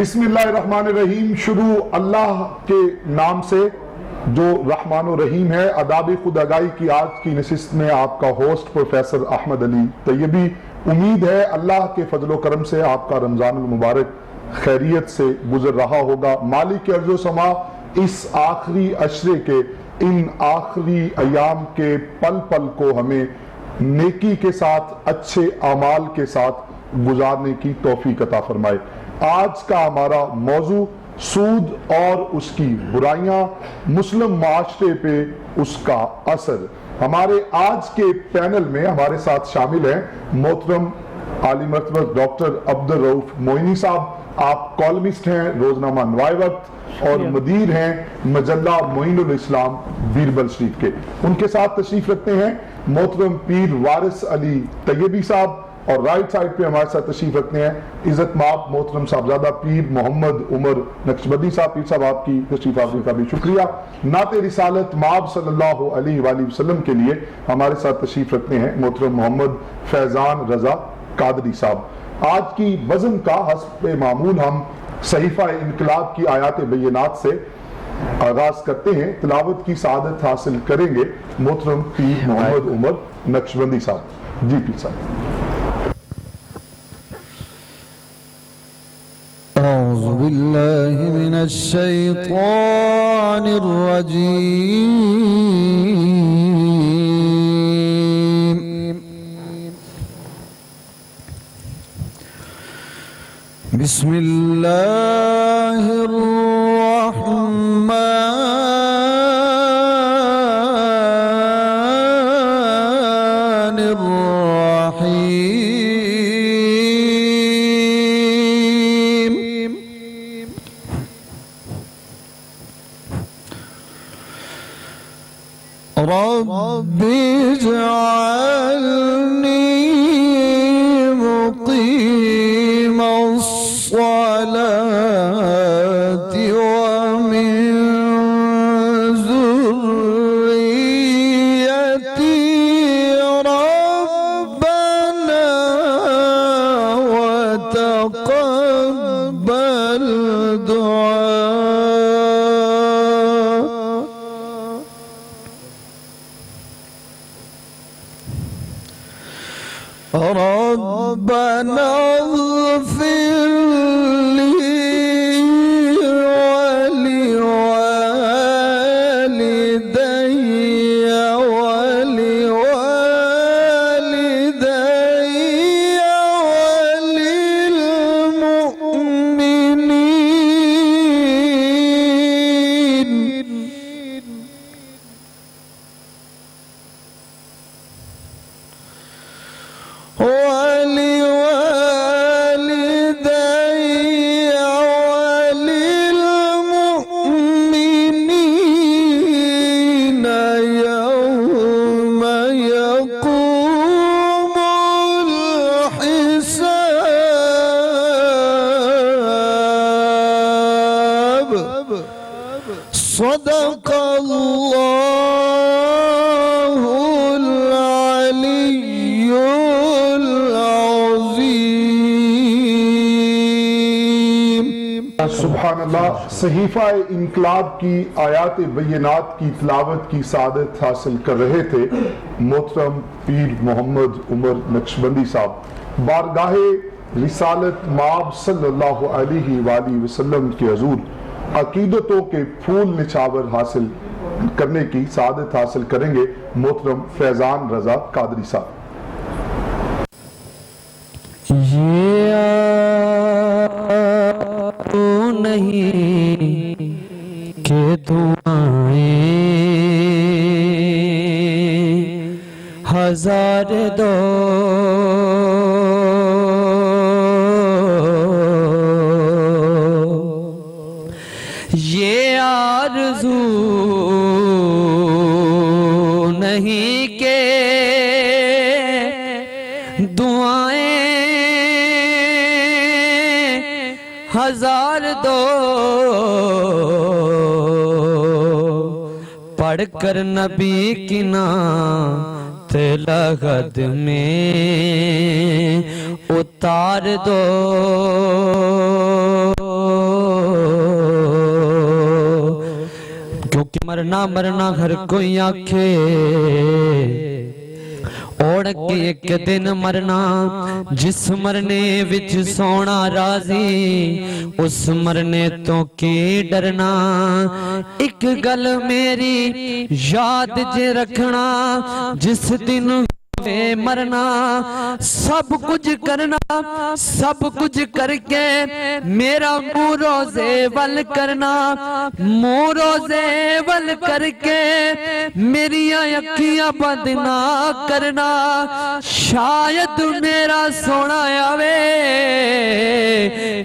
بسم اللہ الرحمن الرحیم. شروع اللہ کے نام سے جو رحمان و رحیم ہے. آداب خود آگاہی کی آج کی نشست میں آپ کا ہوسٹ پروفیسر احمد علی طیبی. امید ہے اللہ کے فضل و کرم سے آپ کا رمضان المبارک خیریت سے گزر رہا ہوگا. مالک ارض و سما اس آخری عشرے کے ان آخری ایام کے پل پل کو ہمیں نیکی کے ساتھ اچھے اعمال کے ساتھ گزارنے کی توفیق عطا فرمائے. آج کا ہمارا موضوع سود اور اس کی برائیاں، مسلم معاشرے پہ اس کا اثر. ہمارے آج کے پینل میں ہمارے ساتھ شامل ہیں محترم عالی مرتبہ ڈاکٹر عبدالرؤف موئینی صاحب. آپ کالمسٹ ہیں روزنامہ نوائے وقت اور مدیر ہیں مجلہ معین الاسلام بیربل شریف کے. ان کے ساتھ تشریف رکھتے ہیں محترم پیر وارث علی طیبی صاحب، اور رائٹ سائڈ پہ ہمارے ساتھ تشریف رکھتے ہیں عزت مآب محترم صاحبزادہ پیر محمد عمر نقشبندی صاحب. پیر صاحب آپ کی تشریف آوری کا بھی شکریہ. نعت رسالت مآب صلی اللہ علیہ وآلہ وسلم کے لیے ہمارے ساتھ تشریف رکھتے ہیں محترم محمد فیضان رضا قادری صاحب. آج کی وزن کا حسب معمول ہم صحیفہ انقلاب کی آیات بینات سے آغاز کرتے ہیں. تلاوت کی سعادت حاصل کریں گے محترم پیر محمد عمر نقشبندی صاحب. جی پیر صاحب. أعوذ بالله من الشيطان الرجيم. بسم الله الرحمن الرحيم. رب اجعلني مقيم الصلاة ومن ذريتي ربنا وتقبل دعاء. ربنا اغفر لي ولوالدي ولوالدي وللمؤمنين يوم يقوم الحساب. صدق الله العلي العظيم. سبحان اللہ. صحیفہ انقلاب کی آیات بینات کی تلاوت کی سعادت حاصل کر رہے تھے محترم پیر محمد عمر نقشبندی صاحب. بارگاہ رسالت مآب صلی اللہ علیہ وآلہ وسلم کے حضور عقیدتوں کے پھول نچھاور حاصل کرنے کی سعادت حاصل کریں گے محترم فیضان رضا قادری صاحب. نہیں کہ دعائیں ہزار دو یہ آرزو نہیں کہ دعائیں ہزار دو پڑھ کر نبی کی نعت لغت میں اتار دو. مرنا مرنا ہر کوئی آکھے اوڑ کے ایک دن مرنا جس مرنے وچ سونا راضی اس مرنے تو کی ڈرنا ایک گل میری یاد جے رکھنا جس دن مرنا سب کچھ کرنا سب کچھ کر کے میرا منہ روزے ول کرنا منہ روزے ول کر کے میری اکھیاں بند نہ کرنا شاید میرا سونا آوے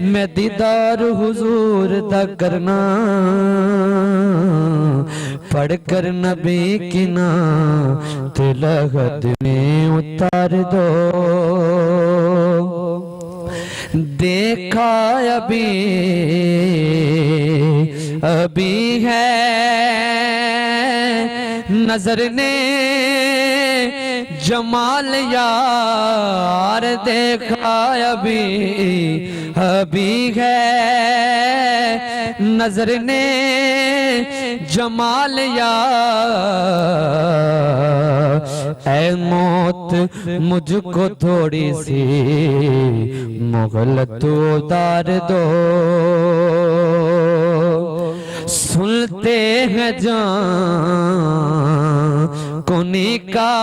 میں دیدار حضور دا کرنا پڑھ کر نبی کی نعت لغت میں اتار دو دیکھا ابھی ہے نظر نے جمال یار دیکھا ابھی ہے نظر نے جمال یار اے موت مجھ کو تھوڑی سی مہلت اتار دو سنتے ہیں جان کونی کا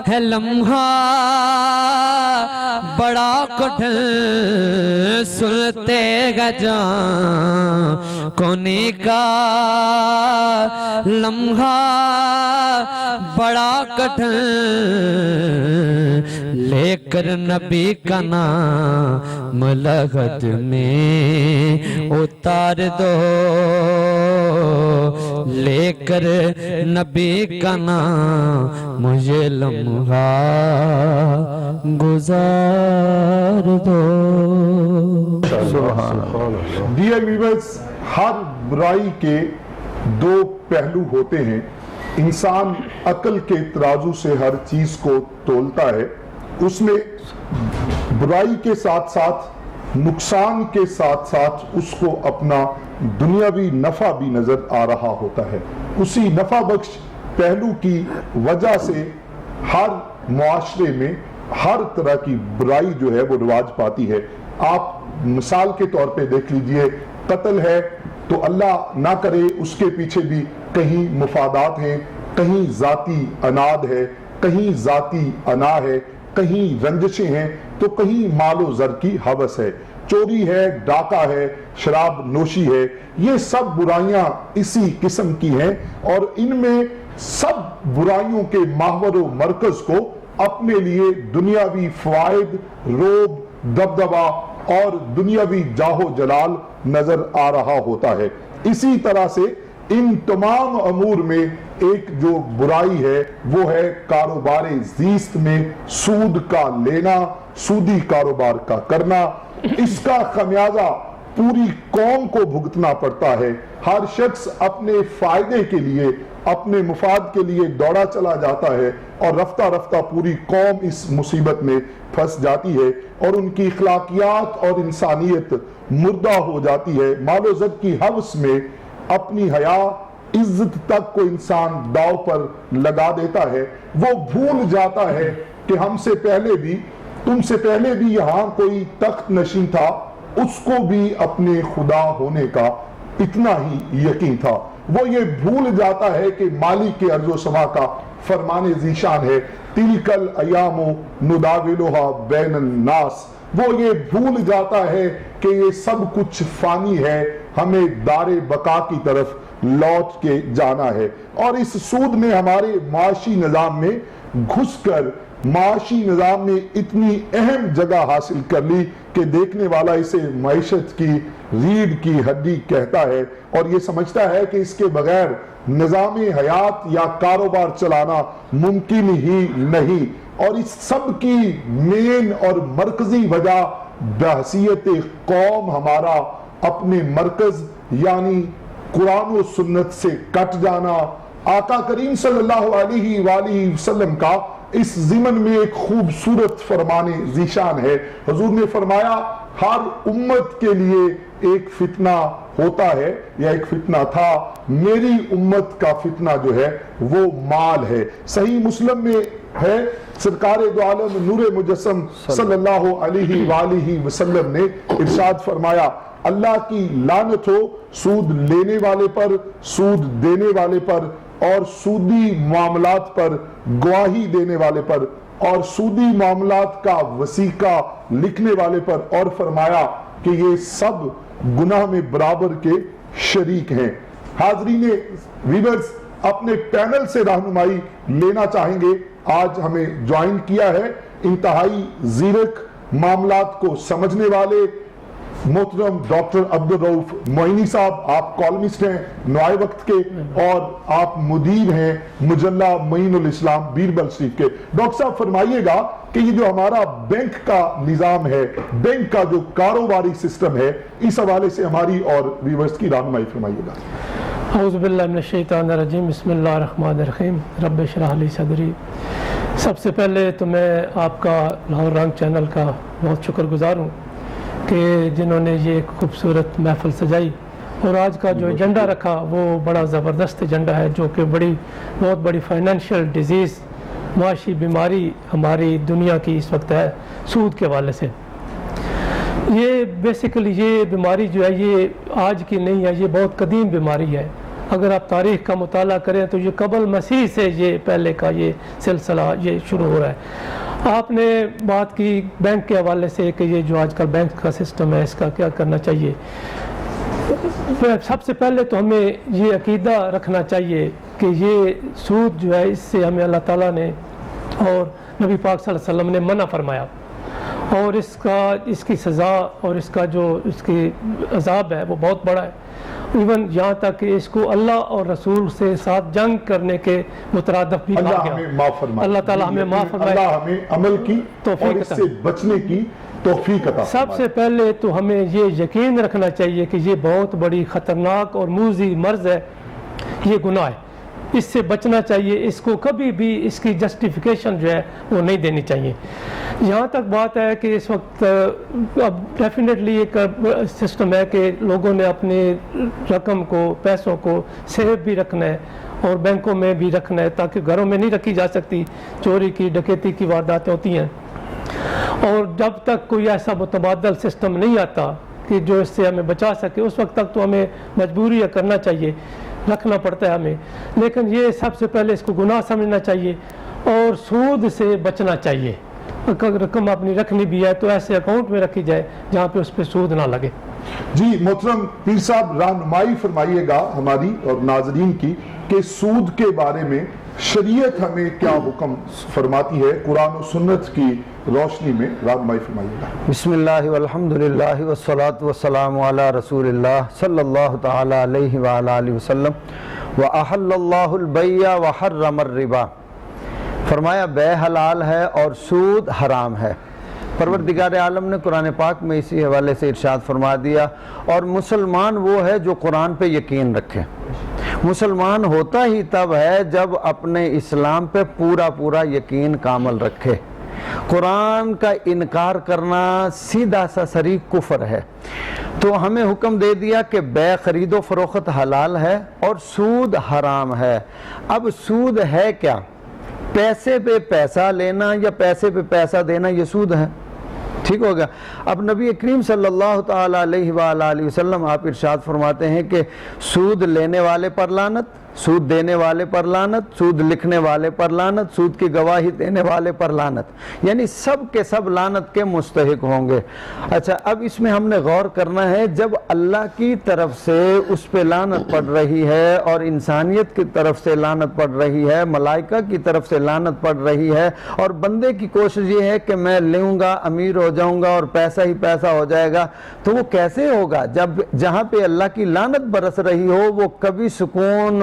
ہے لمحہ بڑا کٹھن سنتے ہیں جان کونی کا لمحہ بڑا کٹھن لے کر نبی کا نام لغت میں اتار دو لے کر نبی کا نام مجھے لمحہ گزار دو ڈیئر ویورز ہر برائی کے دو پہلو ہوتے ہیں انسان عقل کے ترازو سے ہر چیز کو تولتا ہے اس میں برائی کے ساتھ ساتھ نقصان کے ساتھ ساتھ اس کو اپنا دنیاوی نفع بھی نظر آ رہا ہوتا ہے اسی نفع بخش پہلو کی وجہ سے ہر معاشرے میں ہر طرح کی برائی جو ہے وہ رواج پاتی ہے آپ مثال کے طور پہ دیکھ لیجئے قتل ہے تو اللہ نہ کرے اس کے پیچھے بھی کہیں مفادات ہیں کہیں ذاتی اناد ہے کہیں ذاتی انا ہے کہیں رنجشیں ہیں تو کہیں مال و زر کی ہوس ہے چوری ہے ڈاکہ ہے شراب نوشی ہے یہ سب برائیاں اسی قسم کی ہیں اور ان میں سب برائیوں کے محور و مرکز کو اپنے لیے دنیاوی فوائد روب دبدبہ اور دنیاوی جاہ و جلال نظر آ رہا ہوتا ہے اسی طرح سے ان تمام امور میں ایک جو برائی ہے وہ ہے کاروبار زیست میں سود کا لینا سودی کاروبار کا کرنا اس کا خمیازہ پوری قوم کو بھگتنا پڑتا ہے ہر شخص اپنے فائدے کے لیے اپنے مفاد کے لیے دوڑا چلا جاتا ہے اور رفتہ رفتہ پوری قوم اس مصیبت میں پھنس جاتی ہے اور ان کی اخلاقیات اور انسانیت مردہ ہو جاتی ہے مال و زر کی ہوس میں اپنی حیا عزت تک کو انسان داؤ پر لگا دیتا ہے وہ بھول جاتا ہے کہ ہم سے پہلے بھی تم سے پہلے بھی یہاں کوئی تخت نشین تھا اس کو بھی اپنے خدا ہونے کا اتنا ہی یقین تھا وہ یہ بھول جاتا ہے کہ مالک کے ارض و سما کا فرمان ذیشان ہے تلک الایام نداولها بین الناس وہ یہ بھول جاتا ہے کہ یہ سب کچھ فانی ہے ہمیں دار بقا کی طرف لوٹ کے جانا ہے اور اس سود نے ہمارے معاشی نظام میں گھس کر معاشی نظام میں اتنی اہم جگہ حاصل کر لی کہ دیکھنے والا اسے معیشت کی ریڑھ کی ہڈی کہتا ہے اور یہ سمجھتا ہے کہ اس کے بغیر نظام حیات یا کاروبار چلانا ممکن ہی نہیں اور اس سب کی مین اور مرکزی وجہ بحثیت قوم ہمارا اپنے مرکز یعنی قرآن و سنت سے کٹ جانا آقا کریم صلی اللہ علیہ وآلہ وسلم کا اس ضمن میں ایک خوبصورت فرمان ذیشان ہے. حضور نے فرمایا ہر امت کے لیے ایک فتنہ ہوتا ہے یا ایک فتنہ تھا. میری امت کا فتنہ جو ہے وہ مال ہے. صحیح مسلم میں ہے سرکار دو عالم نور مجسم صلی اللہ علیہ وآلہ وسلم نے ارشاد فرمایا اللہ کی لعنت ہو سود لینے والے پر, سود دینے والے پر, اور سودی معاملات پر گواہی دینے والے پر, اور سودی معاملات کا وثیقہ لکھنے والے پر, اور فرمایا کہ یہ سب گناہ میں برابر کے شریک ہیں. حاضرین ویورز, اپنے پینل سے رہنمائی لینا چاہیں گے. آج ہمیں جوائن کیا ہے انتہائی زیرک, معاملات کو سمجھنے والے محترم ڈاکٹر عبدالرؤف معینی صاحب. آپ کالمسٹ ہیں نوائے وقت کے, اور آپ مدیر ہیں مجلہ معین الاسلام بیربل شریف کے. ڈاکٹر صاحب فرمائیے گا کہ یہ جو ہمارا بینک کا نظام ہے, بینک کا جو کاروباری سسٹم ہے, اس حوالے سے ہماری اور ویورز کی رہنمائی فرمائیے گا. اعوذ باللہ من الشیطان الرجیم. بسم اللہ الرحمن الرحیم. رب اشرح لی صدری. سب سے پہلے تو میں آپ کا لاہور رنگ چینل کا بہت شکر گزار ہوں کہ جنہوں نے یہ خوبصورت محفل سجائی, اور آج کا جو ایجنڈا رکھا وہ بڑا زبردست ایجنڈا ہے, جو کہ بہت بڑی فائنینشیل ڈیزیز, معاشی بیماری ہماری دنیا کی اس وقت ہے سود کے حوالے سے. یہ بیسیکلی یہ بیماری جو ہے یہ آج کی نہیں ہے, یہ بہت قدیم بیماری ہے. اگر آپ تاریخ کا مطالعہ کریں تو یہ قبل مسیح سے یہ پہلے کا یہ سلسلہ یہ شروع ہو رہا ہے. آپ نے بات کی بینک کے حوالے سے کہ یہ جو آج کل بینک کا سسٹم ہے اس کا کیا کرنا چاہیے. سب سے پہلے تو ہمیں یہ عقیدہ رکھنا چاہیے کہ یہ سود جو ہے اس سے ہمیں اللہ تعالیٰ نے اور نبی پاک صلی اللہ علیہ وسلم نے منع فرمایا, اور اس کی سزا اور اس کا جو اس کی عذاب ہے وہ بہت بڑا ہے. ایون یہاں تک کہ اس کو اللہ اور رسول سے ساتھ جنگ کرنے کے مترادف بھی کہا گیا. اللہ تعالیٰ ہمیں معاف فرمائے, اللہ ہمیں عمل کی اور اس سے بچنے کی توفیق عطا فرمائے. سب سے پہلے تو ہمیں یہ یقین رکھنا چاہیے کہ یہ بہت بڑی خطرناک اور موذی مرض ہے, یہ گناہ ہے, اس سے بچنا چاہیے. اس کو کبھی بھی اس کی جسٹیفیکیشن جو ہے وہ نہیں دینی چاہیے. یہاں تک بات ہے کہ اس وقت اب ڈیفینیٹلی ایک سسٹم ہے کہ لوگوں نے اپنی رقم کو, پیسوں کو سیو بھی رکھنا ہے اور بینکوں میں بھی رکھنا ہے, تاکہ گھروں میں نہیں رکھی جا سکتی, چوری کی ڈکیتی کی وارداتیں ہوتی ہیں. اور جب تک کوئی ایسا متبادل سسٹم نہیں آتا کہ جو اس سے ہمیں بچا سکے, اس وقت تک تو ہمیں مجبوری کرنا چاہیے, رکھنا پڑتا ہے ہمیں. لیکن یہ سب سے پہلے اس کو گناہ سمجھنا چاہیے اور سود سے بچنا چاہیے. اگر رقم اپنی رکھنی بھی ہے تو ایسے اکاؤنٹ میں رکھی جائے جہاں پہ اس پہ سود نہ لگے. جی محترم پیر صاحب رہنمائی فرمائیے گا ہماری اور ناظرین کی کہ سود کے بارے میں شریعت ہمیں کیا حکم فرماتی ہے, قرآن و سنت کی روشنی میں رہنمائی فرمائیے گا. بسم اللہ والحمدللہ والصلاة والسلام علی رسول اللہ صلی اللہ تعالی علیہ وآلہ وسلم. وَأَحَلَّ اللَّهُ الْبَيْعَ وَحَرَّمَ الرِّبَا. فرمایا بے حلال ہے اور سود حرام ہے. پروردگار عالم نے قرآن پاک میں اسی حوالے سے ارشاد فرما دیا, اور مسلمان وہ ہے جو قرآن پہ یقین رکھے. مسلمان ہوتا ہی تب ہے جب اپنے اسلام پہ پورا یقین کامل رکھے. قرآن کا انکار کرنا سیدھا سا صریح کفر ہے. تو ہمیں حکم دے دیا کہ بے خرید و فروخت حلال ہے اور سود حرام ہے. اب سود ہے کیا؟ پیسے پہ پیسہ لینا یا پیسے پہ پیسہ دینا, یہ سود ہے. ٹھیک ہو گیا. اب نبی کریم صلی اللہ تعالی علیہ وآلہ وسلم آپ ارشاد فرماتے ہیں کہ سود لینے والے پر لعنت, سود دینے والے پر لعنت, سود لکھنے والے پر لعنت, سود کی گواہی دینے والے پر لعنت, یعنی سب کے سب لعنت کے مستحق ہوں گے. اچھا اب اس میں ہم نے غور کرنا ہے, جب اللہ کی طرف سے اس پہ لعنت پڑ رہی ہے اور انسانیت کی طرف سے لعنت پڑ رہی ہے, ملائکہ کی طرف سے لعنت پڑ رہی ہے, اور بندے کی کوشش یہ ہے کہ میں لوں گا, امیر ہو جاؤں گا اور پیسہ ہی پیسہ ہو جائے گا, تو وہ کیسے ہوگا؟ جب جہاں پہ اللہ کی لعنت برس رہی ہو وہ کبھی سکون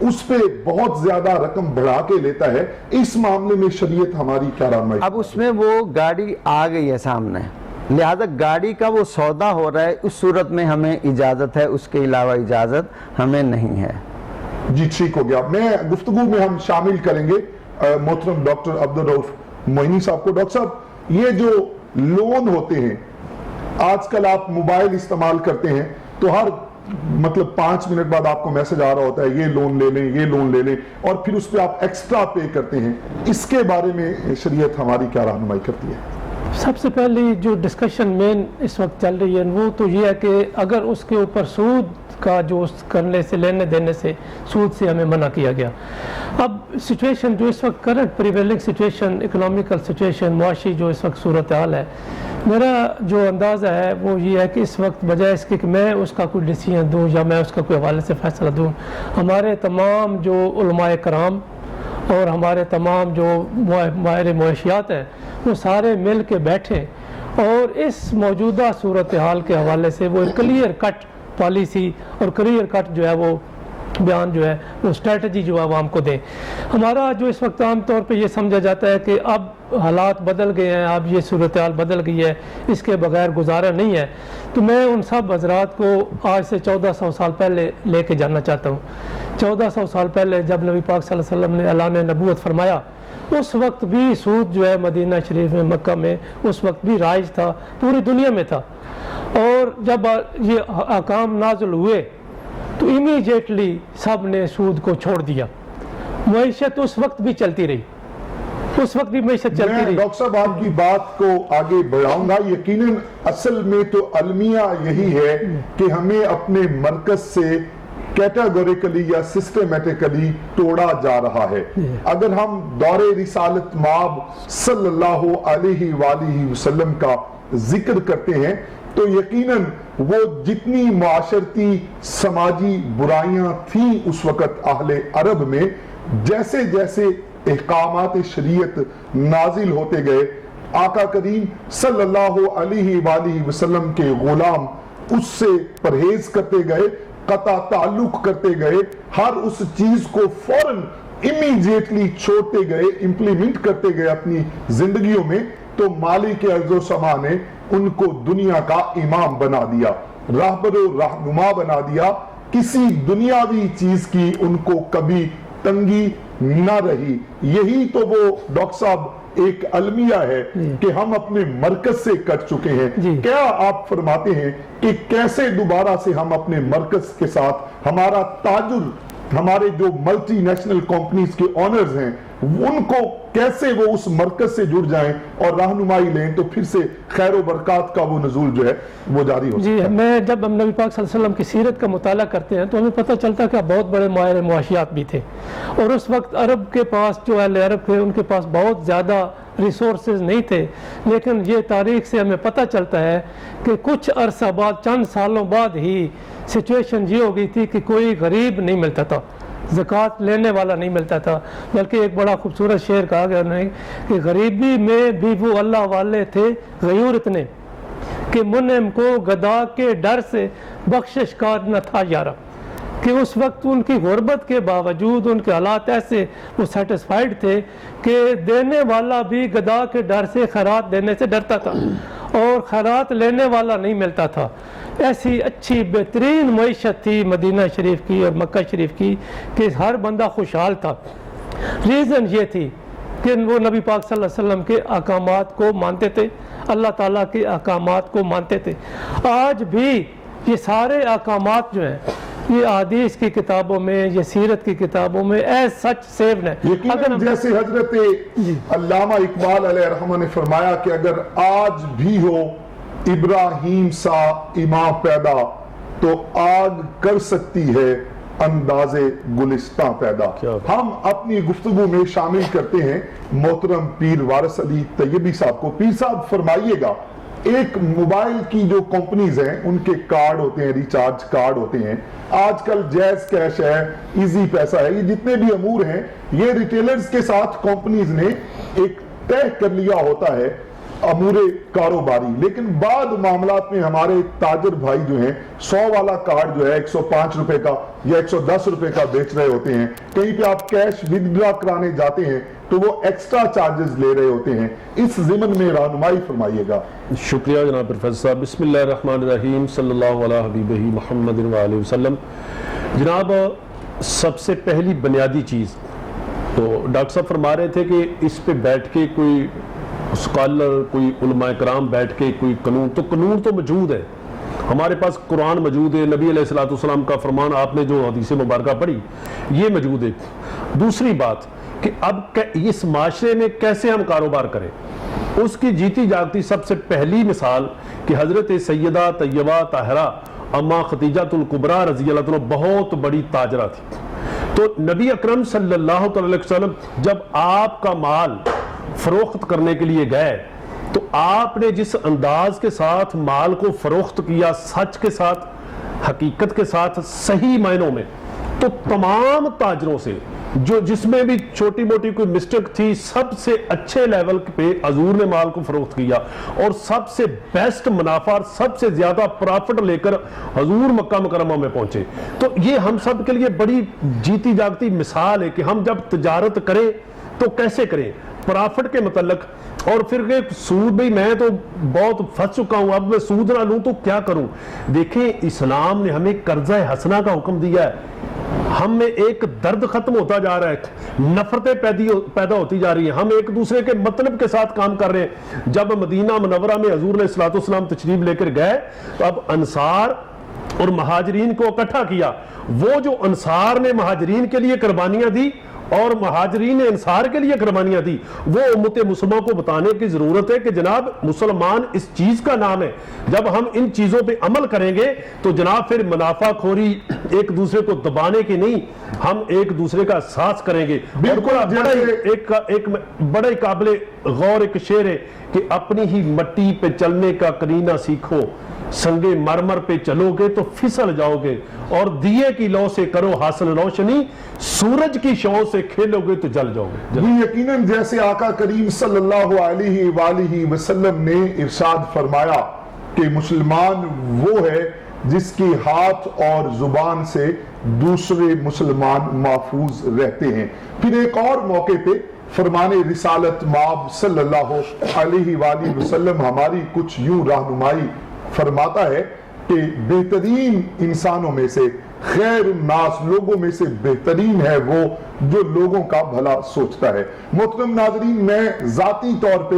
اس پہ بہت زیادہ رقم بڑھا کے لیتا ہے. اس معاملے میں شریعت ہماری کیا رہنمائی؟ اب اس میں وہ گاڑی آ گئی ہے سامنے، لہذا گاڑی کا وہ سودا ہو رہا ہے، اس صورت میں ہمیں اجازت ہے، اس کے علاوہ اجازت ہمیں نہیں ہے. جی ٹھیک ہو گیا. میں گفتگو میں ہم شامل کریں گے محترم ڈاکٹر عبدالرؤف معینی صاحب کو. ڈاکٹر صاحب، یہ جو لون ہوتے ہیں، آج کل آپ موبائل استعمال کرتے ہیں تو ہر 5 منٹ بعد آپ کو میسج آ رہا ہوتا ہے یہ لون لے لیں، یہ لون لے لیں، اور پھر اس پہ آپ ایکسٹرا پے کرتے ہیں. اس کے بارے میں شریعت ہماری کیا رہنمائی کرتی ہے؟ سب سے پہلی جو ڈسکشن مین اس وقت چل رہی ہے وہ تو یہ ہے کہ اگر اس کے اوپر سود کا جو کرنے سے، لینے دینے سے، سود سے ہمیں منع کیا گیا. اب سچویشن جو اس وقت current prevailing situation, economical situation, معاشی جو اس وقت صورتحال ہے، میرا جو اندازہ ہے وہ یہ ہے کہ اس وقت بجائے اس کے کہ میں اس کا کوئی ڈیسیژن دوں یا میں اس کا کوئی حوالے سے فیصلہ دوں، ہمارے تمام جو علماء کرام اور ہمارے تمام جو ماہر معاشیات ہیں وہ سارے مل کے بیٹھیں اور اس موجودہ صورتحال کے حوالے سے وہ کلیئر کٹ پالیسی اور کلیئر کٹ جو ہے وہ بیان جو ہے وہ اسٹریٹجی جو عوام کو دیں. ہمارا جو اس وقت عام طور پہ یہ سمجھا جاتا ہے کہ اب حالات بدل گئے ہیں، اب یہ صورتحال بدل گئی ہے، اس کے بغیر گزارا نہیں ہے. تو میں ان سب حضرات کو آج سے 1400 سال پہلے لے کے جانا چاہتا ہوں. 1400 سال پہلے جب نبی پاک صلی اللہ علیہ وسلم نے اعلان نبوت فرمایا، اس وقت بھی سود جو ہے مدینہ شریف میں، مکہ میں اس وقت بھی رائج تھا، پوری دنیا میں تھا. اور جب یہ احکام نازل ہوئے تو امیجیٹلی سب نے سود کو چھوڑ دیا. معیشت اس وقت بھی چلتی رہی، اس وقت بھی معیشت چلتی میں رہی. ڈاکٹر صاحب آپ کی بات کو آگے بڑھاؤں گا. یقیناً اصل میں تو المیہ یہی ہے کہ ہمیں اپنے مرکز سے کیٹاگوریکلی یا سسٹمیٹیکلی توڑا جا رہا ہے. اگر ہم دور رسالت مآب صلی اللہ علیہ وآلہ وسلم کا ذکر کرتے ہیں تو یقیناً وہ جتنی معاشرتی سماجی برائیاں تھیں اس وقت اہل عرب میں، جیسے جیسے احکامات شریعت نازل ہوتے گئے، آقا کریم صلی اللہ علیہ وآلہ وسلم کے غلام اس سے پرہیز کرتے گئے، قطع تعلق کرتے گئے، ہر اس چیز کو فوراً امیڈیٹلی چھوڑتے گئے، امپلیمنٹ کرتے گئے اپنی زندگیوں میں. تو مالک ارض و سما نے ان کو دنیا کا امام بنا دیا، راہبر و رہنما بنا دیا. کسی دنیاوی چیز کی ان کو کبھی تنگی نہ رہی. یہی تو وہ ڈاکٹر صاحب ایک المیہ ہے کہ ہم اپنے مرکز سے کٹ چکے ہیں. کیا آپ فرماتے ہیں کہ کیسے دوبارہ سے ہم اپنے مرکز کے ساتھ، ہمارا تاجر، ہمارے جو ملٹی نیشنل کمپنیز کے آنرز ہیں، ان کو کیسے وہ اس مرکز سے جڑ جائیں اور رہنمائی لیں تو پھر سے خیر و برکات کا وہ نزول جو ہے وہ جاری ہو سکتا ہے؟ میں جب ہم نبی پاک صلی اللہ علیہ وسلم کی سیرت کا مطالعہ کرتے ہیں تو ہمیں پتہ چلتا ہے کہ بہت بڑے ماہر معاشیات بھی تھے، اور اس وقت عرب کے پاس، جو اہل عرب تھے، ان کے پاس بہت زیادہ ریسورسز نہیں تھے. لیکن یہ تاریخ سے ہمیں پتہ چلتا ہے کہ کچھ عرصہ بعد، چند سالوں بعد ہی سچویشن یہ ہو گئی تھی کہ کوئی غریب نہیں ملتا تھا، زکوٰۃ لینے والا نہیں ملتا تھا. بلکہ ایک بڑا خوبصورت شعر کہا گیا انہوں نے کہ غریبی میں بھی وہ اللہ والے تھے غیور اتنے کہ منعم کو گدا کے ڈر سے بخشش کا نہ تھا یارا. کہ اس وقت ان کی غربت کے باوجود ان کے حالات ایسے وہ سیٹسفائیڈ تھے کہ دینے والا بھی گدا کے ڈر سے خیرات دینے سے ڈرتا تھا اور خیرات لینے والا نہیں ملتا تھا. ایسی اچھی بہترین معیشت تھی مدینہ شریف کی اور مکہ شریف کی کہ ہر بندہ خوشحال تھا. ریزن یہ تھی کہ وہ نبی پاک صلی اللہ علیہ وسلم کے احکامات کو مانتے تھے، اللہ تعالیٰ کے احکامات کو مانتے تھے. آج بھی یہ سارے احکامات جو ہیں یہ احادیث کی کتابوں میں، یہ سیرت کی کتابوں میں ایز سچ سیوڈ ہیں. یقیناً جیسے حضرت علامہ اقبال علیہ الرحمہ نے فرمایا کہ اگر آج بھی ہو ابراہیم سا امام پیدا تو آگ کر سکتی ہے انداز گلستان پیدا. ہم اپنی گفتگو میں شامل کرتے ہیں محترم پیر وارث علی طیبی صاحب کو. پیر صاحب فرمائیے گا، ایک موبائل کی جو کمپنیز ہیں ان کے کارڈ ہوتے ہیں، ریچارج کارڈ ہوتے ہیں، آج کل جیز کیش ہے، ایزی پیسہ ہے، یہ جتنے بھی امور ہیں یہ ریٹیلرز کے ساتھ کمپنیز نے ایک طے کر لیا ہوتا ہے امور کاروباری، لیکن بعض معاملات میں ہمارے تاجر بھائی جو ہیں 100 والا کارڈ جو ہے 105 روپے کا یا 110 روپے کا بیچ رہے ہوتے ہیں، کہیں پہ آپ کیش ودڈرا کرانے جاتے ہیں تو وہ ایکسٹرا چارجز لے رہے ہوتے ہیں، اس ضمن میں رہنمائی فرمائیے گا۔ شکریہ جناب پروفیسر صاحب۔ بسم اللہ الرحمن الرحیم، صلی اللہ علیہ حبیبہ محمد وآلہ وسلم۔ جناب سب سے پہلی بنیادی چیز تو ڈاکٹر صاحب فرما رہے تھے کہ اس پہ بیٹھ کے کوئی اسکالر، کوئی علماء کرام بیٹھ کے کوئی قانون تو موجود ہے، ہمارے پاس قرآن موجود ہے، نبی علیہ السلام کا فرمان آپ نے جو حدیث مبارکہ پڑھی یہ موجود ہے۔ دوسری بات کہ اب اس معاشرے میں کیسے ہم کاروبار کریں، اس کی جیتی جاگتی سب سے پہلی مثال کہ حضرت سیدہ طیبہ طاہرہ اما ختیجہ الکبریٰ رضی اللہ عنہ بہت بڑی تاجرہ تھی، تو نبی اکرم صلی اللہ علیہ وسلم جب آپ کا مال فروخت کرنے کے لیے گئے تو آپ نے جس انداز کے ساتھ مال کو فروخت کیا، سچ کے ساتھ، حقیقت کے ساتھ، صحیح معنوں میں، تو تمام تاجروں سے جو جس میں بھی چھوٹی موٹی کوئی مسٹیک تھی سب سے اچھے لیول پہ حضور نے مال کو فروخت کیا اور سب سے بیسٹ منافع اور سب سے زیادہ پرافٹ لے کر حضور مکہ مکرمہ میں پہنچے۔ تو یہ ہم سب کے لیے بڑی جیتی جاگتی مثال ہے کہ ہم جب تجارت کریں تو کیسے کریں پرافٹ کے متعلق، اور پھر سود بھی میں تو بہت پھنس چکا ہوں، اب میں سود نہ لوں تو کیا کروں۔ دیکھیں اسلام نے ہمیں قرضہ حسنہ کا حکم دیا ہے، ہم میں ایک درد ختم ہوتا جا رہا ہے، نفرتیں پیدا ہوتی جا رہی ہیں، ہم ایک دوسرے کے مطلب کے ساتھ کام کر رہے ہیں۔ جب مدینہ منورہ میں حضور علیہ السلام تشریف لے کر گئے تو اب انصار اور مہاجرین کو اکٹھا کیا، وہ جو انصار نے مہاجرین کے لیے قربانیاں دی اور مہاجرین نے انصار کے لیے قربانیاں دی، وہ امت مسلمہ کو بتانے کی ضرورت ہے کہ جناب مسلمان اس چیز کا نام ہے، جب ہم ان چیزوں پہ عمل کریں گے تو جناب پھر منافع خوری ایک دوسرے کو دبانے کی نہیں، ہم ایک دوسرے کا احساس کریں گے۔ ایک بڑا ہی قابل غور ایک شعر ہے کہ اپنی ہی مٹی پہ چلنے کا کرینہ سیکھو، سنگے مرمر پہ چلو گے تو پھسل جاؤ گے، اور دیے کی لو سے کرو حاصل روشنی، سورج کی شعاع سے کھیلو گے تو جل جاؤ گے۔ جی یقیناً جیسے آقا کریم صلی اللہ علیہ وآلہ وسلم نے ارشاد فرمایا کہ مسلمان وہ ہے جس کی ہاتھ اور زبان سے دوسرے مسلمان محفوظ رہتے ہیں۔ پھر ایک اور موقع پہ فرمان رسالت مآب صلی اللہ علیہ وآلہ وسلم ہماری کچھ یوں رہنمائی فرماتا ہے کہ بہترین انسانوں میں سے، خیر الناس لوگوں میں سے بہترین ہے وہ جو لوگوں کا بھلا سوچتا ہے۔ محترم ناظرین، میں ذاتی طور پہ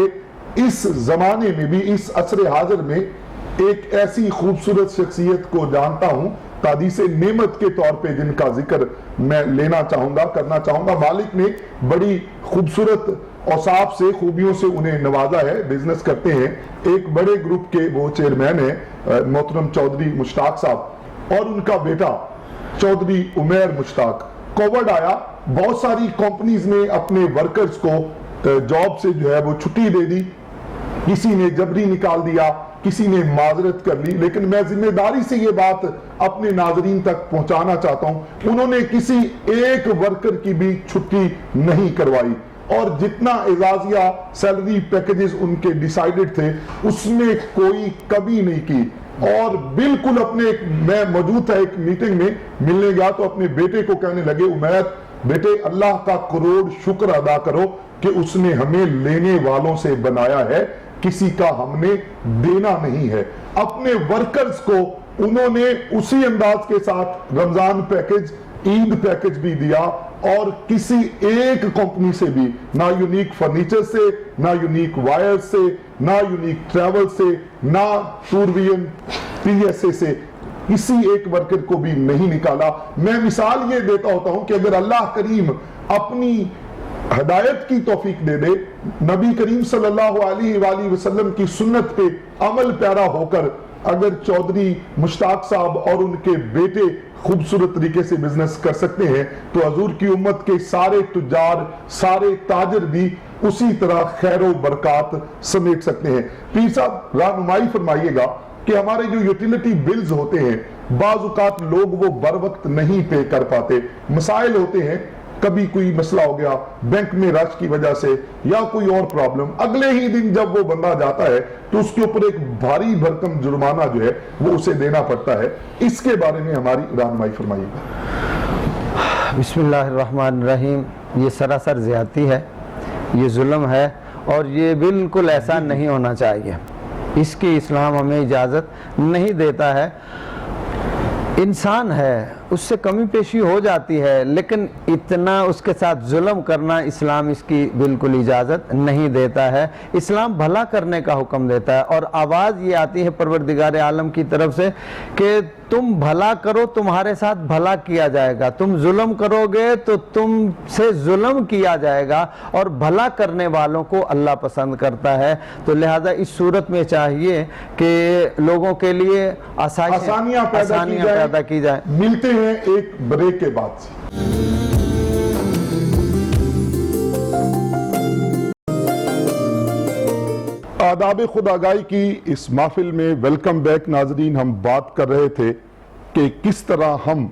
اس زمانے میں بھی، اس عصر حاضر میں ایک ایسی خوبصورت شخصیت کو جانتا ہوں قادیس نعمت کے طور پہ، جن کا ذکر میں لینا چاہوں گا، کرنا چاہوں گا۔ مالک نے بڑی خوبصورت اوصاف سے، خوبیوں سے انہیں نوازا ہے، بزنس کرتے ہیں، ایک بڑے گروپ کے وہ چیئرمین ہیں محترم چودھری مشتاق صاحب، اور ان کا بیٹا چودھری عمیر مشتاق۔ کووڈ آیا، بہت ساری کمپنیز نے اپنے ورکرز کو جاب سے جو ہے وہ چھٹی دے دی، کسی نے جبری نکال دیا، کسی نے معذرت کر لی، لیکن میں ذمہ داری سے یہ بات اپنے ناظرین تک پہنچانا چاہتا ہوں، انہوں نے کسی ایک ورکر کی بھی چھٹی نہیں کروائی، اور جتنا اعزازیہ سیلری پیکیجز ان کے ڈیسائیڈڈ تھے اس میں کوئی کمی نہیں کی۔ اور بالکل میں موجود تھا ایک میٹنگ میں، ملنے گیا تو اپنے بیٹے کو کہنے لگے، عمیر بیٹے اللہ کا کروڑ شکر ادا کرو کہ اس نے ہمیں لینے والوں سے بنایا ہے، کسی کا ہم نے دینا نہیں ہے۔ اپنے ورکرز کو انہوں نے اسی انداز کے ساتھ رمضان پیکج، عید پیکج بھی دیا، اور کسی ایک کمپنی سے بھی، نہ یونیک فرنیچر سے، نہ یونیک وائر سے، نہ یونیک ٹریول سے، نہ ٹوروین پی ایس اے سے، کسی ایک ورکر کو بھی نہیں نکالا۔ میں مثال یہ دیتا ہوتا ہوں کہ اگر اللہ کریم اپنی ہدایت کی توفیق دے دے، نبی کریم صلی اللہ علیہ وآلہ وسلم کی سنت پہ عمل پیرا ہو کر اگر چودھری مشتاق صاحب اور ان کے بیٹے خوبصورت طریقے سے بزنس کر سکتے ہیں تو حضور کی امت کے سارے تجار، سارے تاجر بھی اسی طرح خیر و برکات سمیٹ سکتے ہیں۔ پیر صاحب رہنمائی فرمائیے گا کہ ہمارے جو یوٹیلیٹی بلز ہوتے ہیں بعض اوقات لوگ وہ بر وقت نہیں پے کر پاتے، مسائل ہوتے ہیں، کبھی کوئی مسئلہ ہو گیا بینک میں رش کی وجہ سے یا کوئی اور پرابلم، اگلے ہی دن جب وہ بندہ جاتا ہے تو اس کے اوپر ایک بھاری بھرکم جرمانہ جو ہے وہ اسے دینا پڑتا ہے، اس کے بارے میں ہماری رہنمائی فرمائیے گا۔ بسم اللہ الرحمن الرحیم۔ یہ سراسر زیادتی ہے، یہ ظلم ہے، اور یہ بالکل ایسا نہیں ہونا چاہیے۔ اس کی اسلام ہمیں اجازت نہیں دیتا ہے۔ انسان ہے، اس سے کمی پیشی ہو جاتی ہے، لیکن اتنا اس کے ساتھ ظلم کرنا اسلام اس کی بالکل اجازت نہیں دیتا ہے۔ اسلام بھلا کرنے کا حکم دیتا ہے، اور آواز یہ آتی ہے پروردگار عالم کی طرف سے کہ تم بھلا کرو، تمہارے ساتھ بھلا کیا جائے گا، تم ظلم کرو گے تو تم سے ظلم کیا جائے گا، اور بھلا کرنے والوں کو اللہ پسند کرتا ہے۔ تو لہذا اس صورت میں چاہیے کہ لوگوں کے لیے آسانیاں پیدا کی جائیں۔ ملتے ہیں ایک بریک کے بعد سے۔ آداب خود آگاہی کی اس محفل میں ویلکم بیک ناظرین، ہم بات کر رہے تھے کہ کس طرح ہم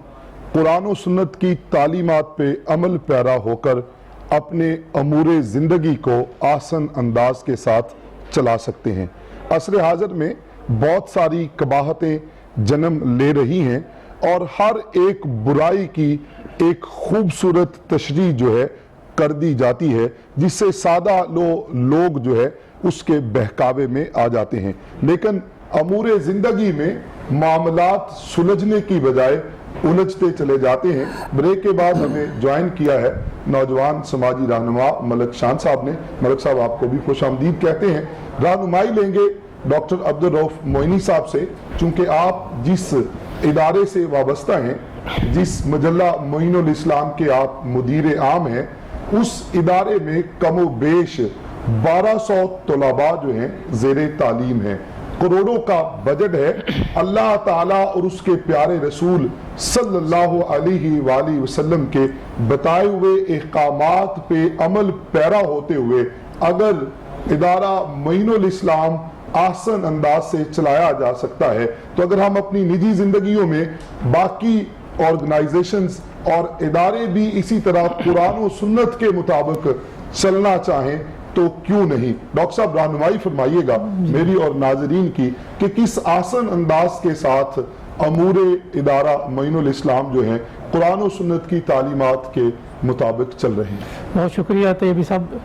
قرآن و سنت کی تعلیمات پہ عمل پیرا ہو کر اپنے امور زندگی کو آسان انداز کے ساتھ چلا سکتے ہیں۔ عصر حاضر میں بہت ساری قباحتیں جنم لے رہی ہیں، اور ہر ایک برائی کی ایک خوبصورت تشریح جو ہے کر دی جاتی ہے، جس سے سادہ لوگ جو ہے اس کے بہکاوے میں آ جاتے ہیں، لیکن امور زندگی میں معاملات سلجھنے کی بجائے الجھتے چلے جاتے ہیں۔ بریک کے بعد ہمیں جوائن کیا ہے نوجوان سماجی رہنما ملک شان صاحب نے۔ ملک صاحب آپ کو بھی خوش آمدید کہتے ہیں۔ رہنمائی لیں گے ڈاکٹر عبدالرؤف معینی صاحب سے، چونکہ آپ جس ادارے سے وابستہ ہیں، جس مجلہ معین الاسلام کے آپ مدیر عام ہیں، اس ادارے میں کم و بیش 1200 طلباء جو ہیں زیر تعلیم ہیں، کروڑوں کا بجٹ ہے۔ اللہ تعالیٰ اور اس کے پیارے رسول صلی اللہ علیہ وآلہ وسلم کے بتائے ہوئے احکامات پہ عمل پیرا ہوتے ہوئے اگر ادارہ معین الاسلام آسان انداز سے چلایا جا سکتا ہے، تو اگر ہم اپنی نجی زندگیوں میں باقی آرگنائزیشنز اور ادارے بھی اسی طرح قرآن و سنت کے مطابق چلنا چاہیں تو کیوں نہیں؟ ڈاکٹر صاحب رہنمائی فرمائیے گا میری اور ناظرین کی کہ کس آسان انداز کے ساتھ امور ادارہ معین الاسلام جو ہیں قرآن و سنت کی تعلیمات کے مطابق چل رہے ہیں۔ بہت شکریہ طیبی صاحب۔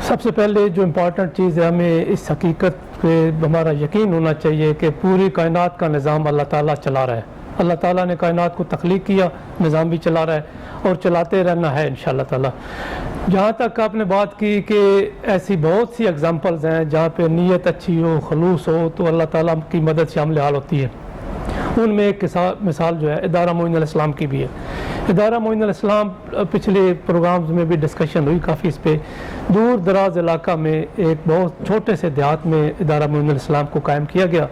سب سے پہلے جو امپورٹنٹ چیز ہے، ہمیں اس حقیقت پہ ہمارا یقین ہونا چاہیے کہ پوری کائنات کا نظام اللہ تعالیٰ چلا رہا ہے۔ اللہ تعالیٰ نے کائنات کو تخلیق کیا، نظام بھی چلا رہا ہے اور چلاتے رہنا ہے انشاءاللہ تعالیٰ۔ جہاں تک آپ نے بات کی کہ ایسی بہت سی اگزامپلز ہیں جہاں پہ نیت اچھی ہو، خلوص ہو، تو اللہ تعالیٰ کی مدد سے عمل حال ہوتی ہے۔ ان میں ایک مثال جو ہے ادارہ معین الاسلام کی بھی ہے۔ ادارہ معین الاسلام پچھلے پروگرامز میں بھی ڈسکشن ہوئی کافی اس پہ۔ دور دراز علاقہ میں ایک بہت چھوٹے سے دیہات میں ادارہ معین الاسلام کو قائم کیا گیا۔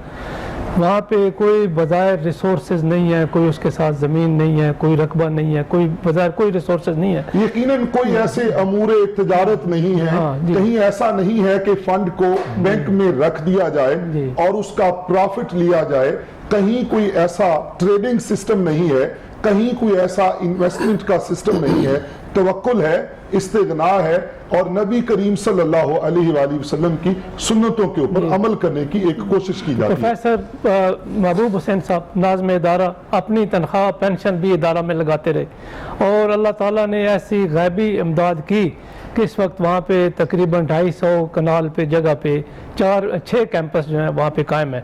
وہاں پہ کوئی بظاہر ریسورسز نہیں ہے، کوئی اس کے ساتھ زمین نہیں ہے، کوئی رقبہ نہیں ہے، کوئی بظاہر کوئی ریسورسز نہیں ہے۔ یقیناً کوئی ایسے امور تجارت نہیں ہے، کہیں ایسا نہیں ہے کہ فنڈ کو بینک میں رکھ دیا جائے اور اس کا پروفٹ لیا جائے، کہیں کوئی ایسا ٹریڈنگ سسٹم نہیں ہے، کہیں کوئی ایسا انویسٹمنٹ کا سسٹم نہیں ہے۔ توکل ہے، استغنا ہے، اور نبی کریم صلی اللہ علیہ وآلہ وسلم کی سنتوں کے اوپر عمل کرنے کی ایک کوشش کی جاتی ہے۔ پروفیسر محبوب حسین صاحب ناظم ادارہ اپنی تنخواہ پینشن بھی ادارہ میں لگاتے رہے، اور اللہ تعالیٰ نے ایسی غیبی امداد کی کہ اس وقت وہاں پہ تقریباً 250 کنال پہ جگہ پہ 6 کیمپس جو ہیں وہاں پہ قائم ہیں،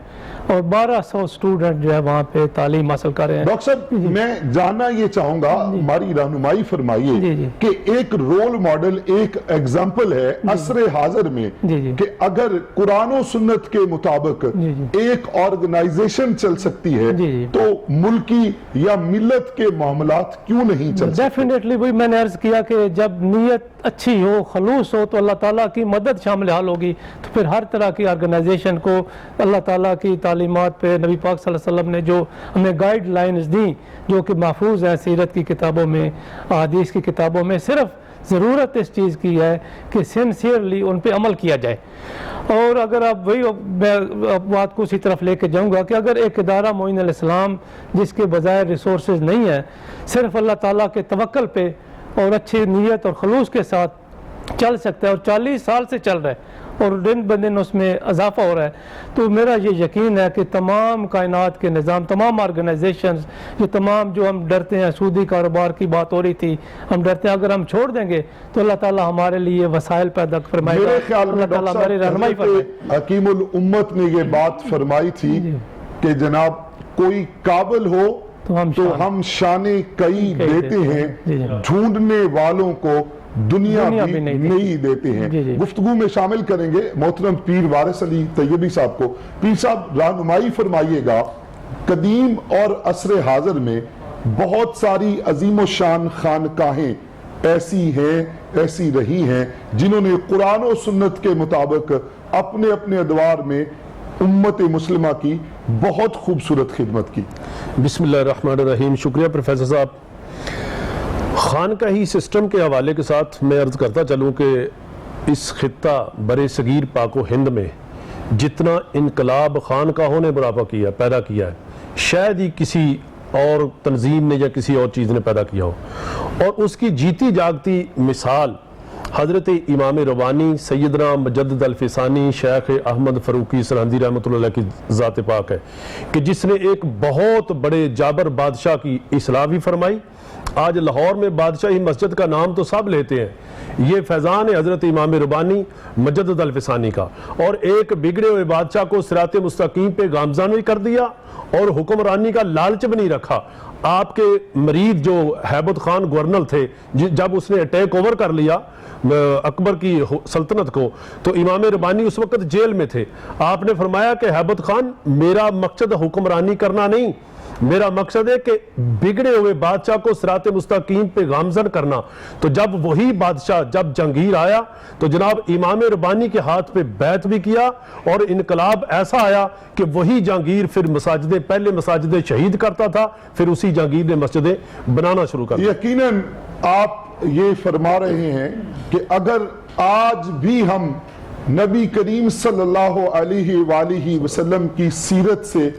اور 1200 اسٹوڈنٹ جو ہے وہاں پہ تعلیم حاصل کر رہے ہیں۔ ڈاکٹر صاحب میں جاننا یہ چاہوں گا، ہماری رہنمائی فرمائیے کہ ایک رول ماڈل، ایک ایگزامپل ہے عصر حاضر میں کہ اگر قرآن و سنت کے مطابق ایک آرگنائزیشن چل سکتی ہے تو ملکی یا ملت کے معاملات کیوں نہیں چل سکتے؟ ڈیفینیٹلی وہی میں نے عرض کیا کہ جب نیت اچھی ہو، خلوص ہو، تو اللہ تعالیٰ کی مدد شامل حال ہوگی، تو پھر ہر طرح کی آرگنائزیشن کو اللہ تعالیٰ کی تعلیمات پہ نبی پاک صلی اللہ علیہ وسلم نے جو ہمیں گائیڈ لائنز دیں جو کہ محفوظ ہیں سیرت کی کتابوں میں، احادیث کی کتابوں میں، صرف ضرورت اس چیز کی ہے کہ سنسیئرلی ان پہ عمل کیا جائے۔ اور اگر آپ وہی میں بات کو اسی طرف لے کے جاؤں گا کہ اگر ایک ادارہ معین الاسلام جس کے بظاہر ریسورسز نہیں ہیں، صرف اللہ تعالیٰ کے توکل پہ اور اچھی نیت اور خلوص کے ساتھ چل سکتا ہے، اور 40 سال سے چل رہا ہے اور دن بہ دن اس میں اضافہ ہو رہا ہے. تو میرا یہ یقین ہے کہ تمام کائنات کے نظام، تمام آرگنائزیشنز، یہ تمام جو ہم ڈرتے ہیں، سودی کاروبار کی بات ہو رہی تھی، ہم ڈرتے ہیں اگر ہم چھوڑ دیں گے تو اللہ تعالیٰ ہمارے لیے وسائل پیدا فرمائے گا. میرے خیال میں اللہ تعالیٰ ہماری ڈاکٹر رہنمائی صاحب فرمائے. حضرت حکیم الامت نے یہ بات فرمائی تھی کہ جناب کوئی قابل ہو تو ہم شانے کئی دیتے ہیں، جی جی. ڈھونڈنے والوں کو دنیا بھی نہیں دیتے ہیں. جی جی. گفتگو میں شامل کریں گے محترم پیر وارث علی طیبی صاحب کو. پیر صاحب رہنمائی فرمائیے گا، قدیم اور عصر حاضر میں بہت ساری عظیم و شان خانقاہیں ایسی ہیں، ایسی رہی ہیں جنہوں نے قرآن و سنت کے مطابق اپنے اپنے ادوار میں امت مسلمہ کی بہت خوبصورت خدمت کی. بسم اللہ الرحمن الرحیم. شکریہ پروفیسر صاحب. خانقاہی سسٹم کے حوالے کے ساتھ میں عرض کرتا چلوں کہ اس خطہ بر صغیر پاک و ہند میں جتنا انقلاب خانقاہوں نے برپا کیا، پیدا کیا ہے، شاید ہی کسی اور تنظیم نے یا کسی اور چیز نے پیدا کیا ہو. اور اس کی جیتی جاگتی مثال حضرت امام روانی سیدنا مجدد الفسانی شیخ احمد فروقی سرہندی رحمۃ اللہ علیہ کی ذات پاک ہے کہ جس نے ایک بہت بڑے جابر بادشاہ کی اصلاح بھی فرمائی. آج لاہور میں بادشاہی مسجد کا نام تو سب لیتے ہیں، یہ فیضان ہے حضرت امام ربانی مجدد الفسانی کا. اور ایک بگڑے ہوئے بادشاہ کو صراط مستقیم پہ گامزن بھی کر دیا اور حکمرانی کا لالچ بھی نہیں رکھا. آپ کے مرید جو ہیبت خان گورنر تھے، جب اس نے اٹیک اوور کر لیا اکبر کی سلطنت کو، تو امام ربانی اس وقت جیل میں تھے. آپ نے فرمایا کہ ہیبت خان، میرا مقصد حکمرانی کرنا نہیں، میرا مقصد ہے کہ بگڑے ہوئے بادشاہ کو صراط مستقیم پہ گامزن کرنا. تو جب وہی بادشاہ، جب جہانگیر آیا تو جناب امام ربانی کے ہاتھ پہ بیعت بھی کیا اور انقلاب ایسا آیا کہ وہی جہانگیر پھر مساجدیں، پہلے مساجدیں شہید کرتا تھا، پھر اسی جہانگیر نے مسجدیں بنانا شروع کر دی. یقیناً آپ یہ فرما رہے ہیں کہ اگر آج بھی ہم نبی کریم صلی اللہ علیہ وآلہ وسلم کی سیرت سے،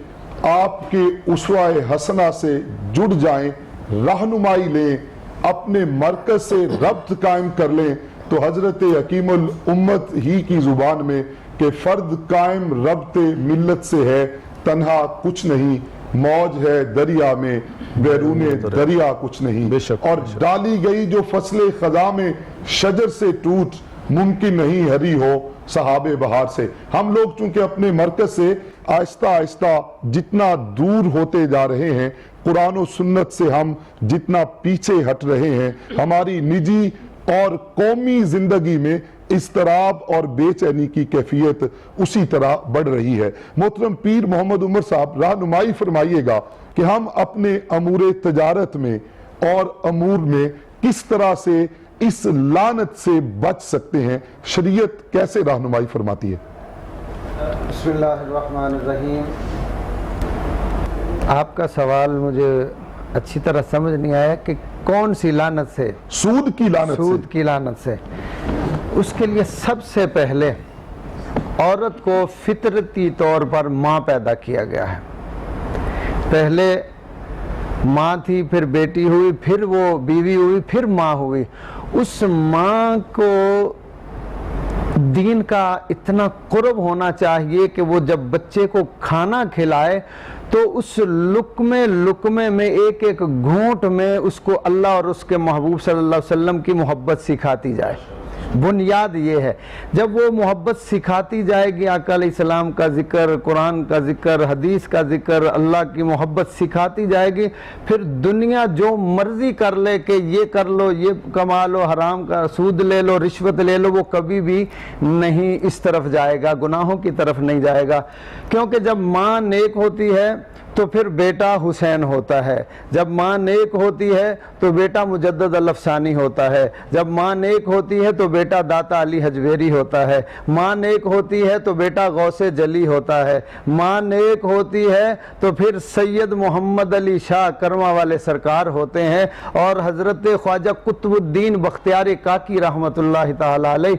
آپ کے اسوہ حسنہ سے جڑ جائیں، رہنمائی لیں، اپنے مرکز سے ربط قائم کر لیں، تو حضرت حکیم الامت ہی کی زبان میں کہ فرد قائم ربط ملت سے ہے، تنہا کچھ نہیں، موج ہے دریا میں، بیرون دریا کچھ نہیں. اور ڈالی گئی جو فصل خزاں میں شجر سے ٹوٹ، ممکن نہیں ہری ہو صحاب بہار سے. ہم لوگ چونکہ اپنے مرکز سے آہستہ آہستہ جتنا دور ہوتے جا رہے ہیں، قرآن و سنت سے ہم جتنا پیچھے ہٹ رہے ہیں، ہماری نجی اور قومی زندگی میں اضطراب اور بے چینی کی کیفیت اسی طرح بڑھ رہی ہے. محترم پیر محمد عمر صاحب، رہنمائی فرمائیے گا کہ ہم اپنے امور تجارت میں اور امور میں کس طرح سے اس لعنت سے بچ سکتے ہیں، شریعت کیسے رہنمائی فرماتی ہے؟ بسم اللہ الرحمن الرحیم. آپ کا سوال مجھے اچھی طرح سمجھ نہیں آیا کہ کون سی لعنت سے؟ سود کی لعنت سے. سود کی لعنت سے. اس کے لیے سب سے پہلے عورت کو فطرتی طور پر ماں پیدا کیا گیا ہے. پہلے ماں تھی، پھر بیٹی ہوئی، پھر وہ بیوی ہوئی، پھر ماں ہوئی. اس ماں کو دین کا اتنا قرب ہونا چاہیے کہ وہ جب بچے کو کھانا کھلائے تو اس لقمے میں ایک ایک گھونٹ میں اس کو اللہ اور اس کے محبوب صلی اللہ علیہ وسلم کی محبت سکھاتی جائے. بنیاد یہ ہے. جب وہ محبت سکھاتی جائے گی، آقا علیہ السلام کا ذکر، قرآن کا ذکر، حدیث کا ذکر، اللہ کی محبت سکھاتی جائے گی، پھر دنیا جو مرضی کر لے کہ یہ کر لو، یہ کما لو، حرام کا سود لے لو، رشوت لے لو، وہ کبھی بھی نہیں اس طرف جائے گا، گناہوں کی طرف نہیں جائے گا. کیونکہ جب ماں نیک ہوتی ہے تو پھر بیٹا حسین ہوتا ہے. جب ماں نیک ہوتی ہے تو بیٹا مجدد الافسانی ہوتا ہے. جب ماں نیک ہوتی ہے تو بیٹا داتا علی حجویری ہوتا ہے، ماں نیک ہوتی ہے تو بیٹا غوث جلی ہوتا ہے، ماں نیک ہوتی ہے تو پھر سید محمد علی شاہ کرما والے سرکار ہوتے ہیں، اور حضرت خواجہ قطب الدین بختیار کاکی رحمت اللہ تعالی علیہ.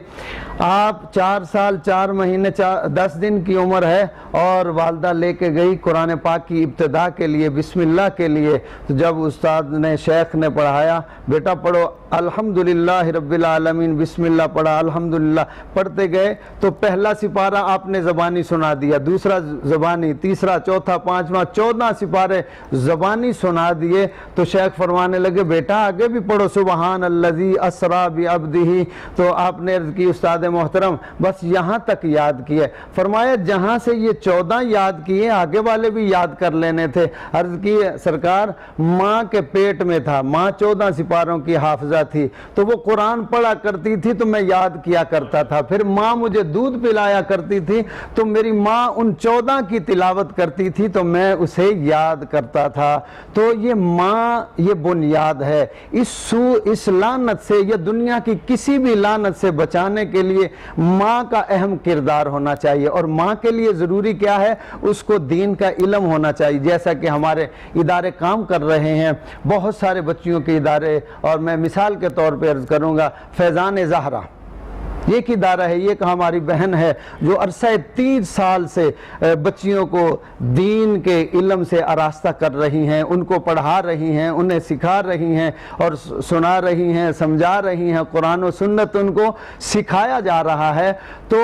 آپ 4 سال 4 مہینے 10 دن کی عمر ہے اور والدہ لے کے گئی قرآن پاک کی ابتدا کے لیے، بسم اللہ کے لیے. تو جب استاد نے شیخ نے پڑھایا بیٹا پڑھو الحمدللہ رب العالمین، بسم اللہ پڑھا، الحمدللہ پڑھتے گئے تو پہلا سپارہ آپ نے زبانی سنا دیا، دوسرا زبانی، تیسرا، چوتھا، پانچواں، 14 سپارے زبانی سنا دیے. تو شیخ فرمانے لگے بیٹا آگے بھی پڑھو سبحان الذی اسریٰ بعبدہ. تو آپ نے عرض کی استاد محترم بس یہاں تک یاد کیے. فرمایا جہاں سے یہ 14 یاد کیے آگے والے بھی یاد کر لینے تھے. عرض کی سرکار ماں کے پیٹ میں تھا، ماں 14 سپاروں کی حافظہ تھی، تو وہ قرآن پڑھا کرتی تھی تو میں یاد کیا کرتا تھا. پھر ماں مجھے دودھ پلایا کرتی تھی تو میری ماں ان 14 کی تلاوت کرتی تھی تو میں اسے یاد کرتا تھا. تو یہ ماں یہ بنیاد ہے. اس لعنت سے یا دنیا کی کسی بھی لعنت سے بچانے کے لیے ماں کا اہم کردار ہونا چاہیے. اور ماں کے لیے ضروری کیا ہے؟ اس کو دین کا علم ہونا چاہیے. جیسا کہ ہمارے ادارے کام کر رہے ہیں، بہت سارے بچیوں کے ادارے، اور میں مثال کے طور پہ عرض کروں گا فیضان زہرا یہ ایک ادارہ ہے، یہ کہ ہماری بہن ہے جو عرصہ 30 سال سے بچیوں کو دین کے علم سے آراستہ کر رہی ہیں، ان کو پڑھا رہی ہیں، انہیں سکھا رہی ہیں اور سنا رہی ہیں، سمجھا رہی ہیں، قرآن و سنت ان کو سکھایا جا رہا ہے. تو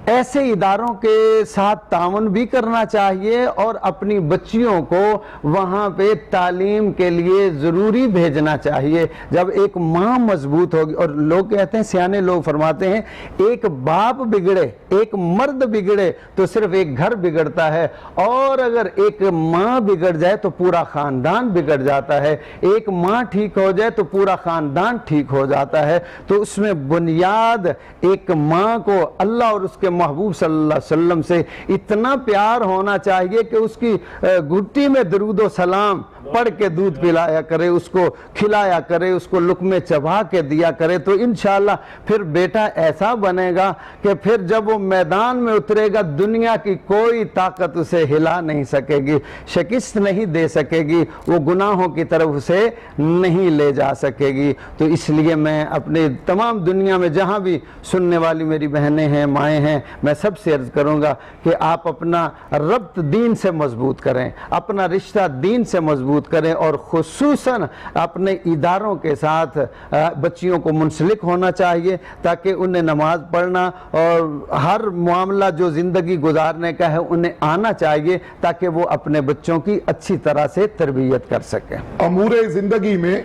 ایسے اداروں کے ساتھ تعاون بھی کرنا چاہیے اور اپنی بچیوں کو وہاں پہ تعلیم کے لیے ضروری بھیجنا چاہیے. جب ایک ماں مضبوط ہوگی، اور لوگ کہتے ہیں سیانے لوگ فرماتے ہیں ایک باپ بگڑے، ایک مرد بگڑے تو صرف ایک گھر بگڑتا ہے، اور اگر ایک ماں بگڑ جائے تو پورا خاندان بگڑ جاتا ہے. ایک ماں ٹھیک ہو جائے تو پورا خاندان ٹھیک ہو جاتا ہے. تو اس میں بنیاد ایک ماں کو اللہ اور اس کے محبوب صلی اللہ علیہ وسلم سے اتنا پیار ہونا چاہیے کہ اس کی گھٹی میں درود و سلام پڑھ کے دودھ پلایا کرے، اس کو کھلایا کرے، اس کو لقمے چبا کے دیا کرے. تو انشاءاللہ پھر بیٹا ایسا بنے گا کہ پھر جب وہ میدان میں اترے گا دنیا کی کوئی طاقت اسے ہلا نہیں سکے گی، شکست نہیں دے سکے گی، وہ گناہوں کی طرف اسے نہیں لے جا سکے گی. تو اس لیے میں اپنے تمام دنیا میں جہاں بھی سننے والی میری بہنیں ہیں، مائیں ہیں، میں سب سے عرض کروں گا کہ آپ اپنا ربط دین سے مضبوط کریں، اپنا رشتہ دین سے مضبوط کریں، اور خصوصاً اپنے اداروں کے ساتھ بچیوں کو منسلک ہونا چاہیے تاکہ انہیں نماز پڑھنا اور ہر معاملہ جو زندگی گزارنے کا ہے انہیں آنا چاہیے تاکہ وہ اپنے بچوں کی اچھی طرح سے تربیت کر سکیں. امور زندگی میں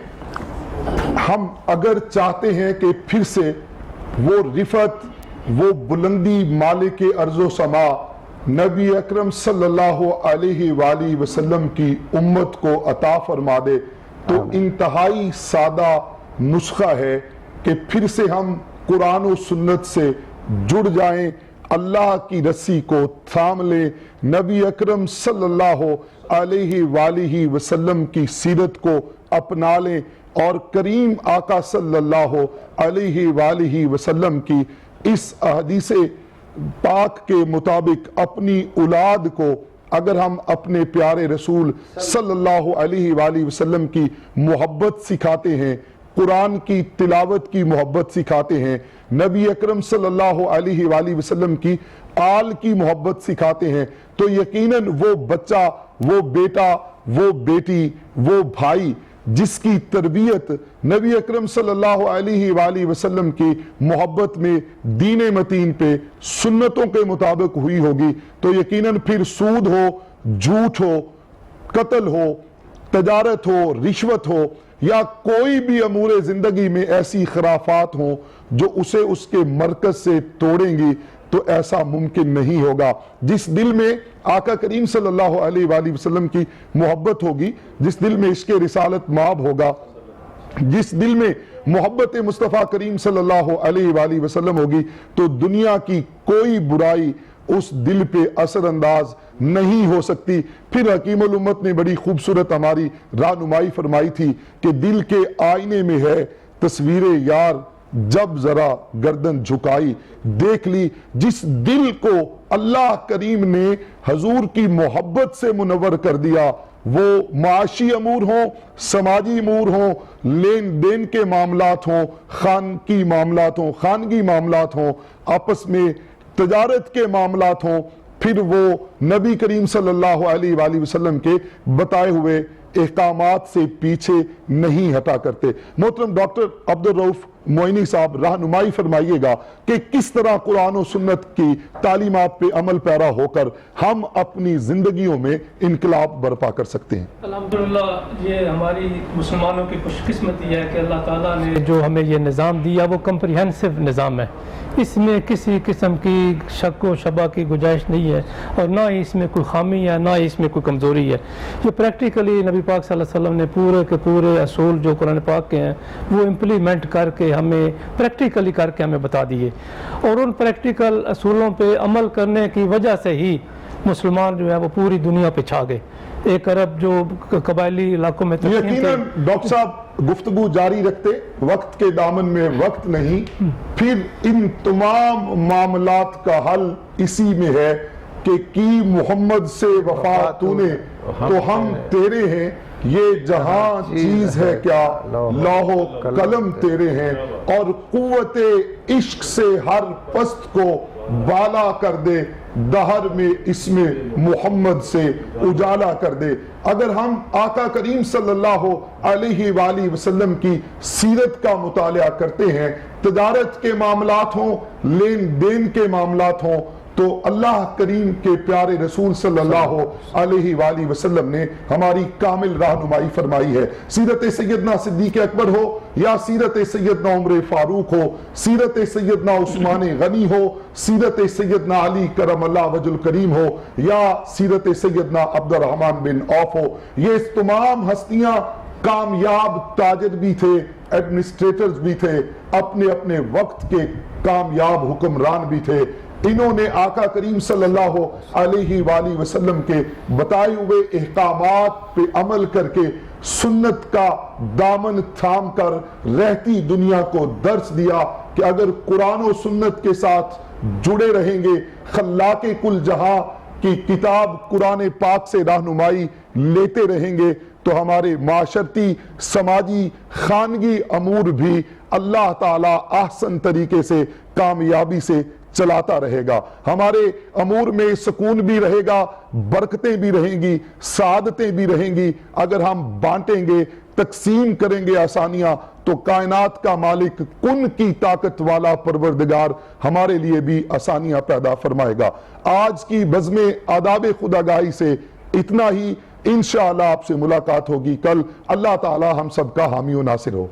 ہم اگر چاہتے ہیں کہ پھر سے وہ رفعت، وہ بلندی مالک ارض و سما نبی اکرم صلی اللہ علیہ وآلہ وسلم کی امت کو عطا فرما دے، تو انتہائی سادہ نسخہ ہے کہ پھر سے ہم قرآن و سنت سے جڑ جائیں، اللہ کی رسی کو تھام لیں، نبی اکرم صلی اللہ علیہ وآلہ وسلم کی سیرت کو اپنا لیں، اور کریم آقا صلی اللہ علیہ وآلہ وسلم کی اس حدیث پاک کے مطابق اپنی اولاد کو اگر ہم اپنے پیارے رسول صلی اللہ علیہ وآلہ وسلم کی محبت سکھاتے ہیں، قرآن کی تلاوت کی محبت سکھاتے ہیں، نبی اکرم صلی اللہ علیہ وآلہ وسلم کی آل کی محبت سکھاتے ہیں، تو یقیناً وہ بچہ، وہ بیٹا، وہ بیٹی، وہ بھائی جس کی تربیت نبی اکرم صلی اللہ علیہ وآلہ وسلم کی محبت میں دین متین پہ سنتوں کے مطابق ہوئی ہوگی، تو یقیناً پھر سود ہو، جھوٹ ہو، قتل ہو، تجارت ہو، رشوت ہو، یا کوئی بھی امور زندگی میں ایسی خرافات ہوں جو اسے اس کے مرکز سے توڑیں گی، تو ایسا ممکن نہیں ہوگا. جس دل میں آقا کریم صلی اللہ علیہ وآلہ وسلم کی محبت ہوگی، جس دل میں عشق رسالت مآب ہوگا، جس دل میں محبت مصطفیٰ کریم صلی اللہ علیہ وآلہ وسلم ہوگی، تو دنیا کی کوئی برائی اس دل پہ اثر انداز نہیں ہو سکتی. پھر حکیم الامت نے بڑی خوبصورت ہماری رہنمائی فرمائی تھی کہ دل کے آئینے میں ہے تصویر یار، جب ذرا گردن جھکائی دیکھ لی جس دل کو اللہ کریم نے حضور کی محبت سے منور کر دیا، وہ معاشی امور ہوں، سماجی امور ہوں، لین دین کے معاملات ہوں، خانگی معاملات ہوں، آپس میں تجارت کے معاملات ہوں، پھر وہ نبی کریم صلی اللہ علیہ وآلہ وسلم کے بتائے ہوئے احکامات سے پیچھے نہیں ہٹا کرتے۔ محترم ڈاکٹر عبدالرؤف معینی صاحب رہنمائی فرمائیے گا کہ کس طرح قرآن و سنت کی تعلیمات پہ عمل پیرا ہو کر ہم اپنی زندگیوں میں انقلاب برپا کر سکتے ہیں۔ الحمدللہ یہ ہماری مسلمانوں کی خوش قسمتی ہے کہ اللہ تعالیٰ نے جو ہمیں یہ نظام دیا وہ کمپریہنسو نظام ہے، اس میں کسی قسم کی شک و شبہ کی گنجائش نہیں ہے، اور نہ ہی اس میں کوئی خامی ہے، نہ ہی اس میں کوئی کمزوری ہے۔ یہ پریکٹیکلی نبی پاک صلی اللہ علیہ وسلم نے پورے کے پورے اصول جو قرآن پاک کے ہیں وہ امپلیمنٹ کر کے ہمیں پریکٹیکلی کر کے ہمیں بتا دیے، اور ان پریکٹیکل اصولوں پہ عمل کرنے کی وجہ سے ہی مسلمان جو ہے وہ پوری دنیا پہ چھا گئے۔ ایک عرب جو قبائلی علاقوں میں یقیناً ڈاکٹر صاحب گفتگو جاری رکھتے، وقت کے دامن میں وقت نہیں، پھر ان تمام معاملات کا حل اسی میں ہے کہ کی محمد سے وفا تو نے تو ہم تیرے ہیں، یہ جہاں چیز ہے کیا لوح و قلم تیرے ہیں، اور قوت عشق سے ہر پست کو بالا کر دے، دہر میں اس میں محمد سے اجالا کر دے۔ اگر ہم آقا کریم صلی اللہ علیہ وآلہ وسلم کی سیرت کا مطالعہ کرتے ہیں، تجارت کے معاملات ہوں، لین دین کے معاملات ہوں، تو اللہ کریم کے پیارے رسول صلی اللہ علیہ وآلہ وسلم نے ہماری کامل رہنمائی فرمائی ہے۔ سیرت سیدنا صدیق اکبر ہو یا سیرت سیدنا عمر فاروق ہو، سیرت سیدنا عثمان غنی ہو، سیرت سیدنا علی کرم اللہ وجہ الکریم ہو، یا سیرت سیدنا عبد الرحمن بن عوف ہو، یہ تمام ہستیاں کامیاب تاجر بھی تھے، ایڈمنسٹریٹرز بھی تھے، اپنے اپنے وقت کے کامیاب حکمران بھی تھے۔ انہوں نے آقا کریم صلی اللہ علیہ وآلہ وسلم کے بتائے ہوئے احکامات پہ عمل کر کے سنت کا دامن تھام کر رہتی دنیا کو درس دیا کہ اگر قرآن و سنت کے ساتھ جڑے رہیں گے، خلاق کل جہاں کی کتاب قرآن پاک سے رہنمائی لیتے رہیں گے، تو ہمارے معاشرتی، سماجی، خانگی امور بھی اللہ تعالیٰ احسن طریقے سے کامیابی سے چلاتا رہے گا۔ ہمارے امور میں سکون بھی رہے گا، برکتیں بھی رہیں گی، سعادتیں بھی رہیں گی۔ اگر ہم بانٹیں گے، تقسیم کریں گے آسانیاں، تو کائنات کا مالک، کن کی طاقت والا پروردگار ہمارے لیے بھی آسانیاں پیدا فرمائے گا۔ آج کی بزم آداب خودآگاہی سے اتنا ہی، انشاءاللہ آپ سے ملاقات ہوگی کل۔ اللہ تعالی ہم سب کا حامی و ناصر ہو۔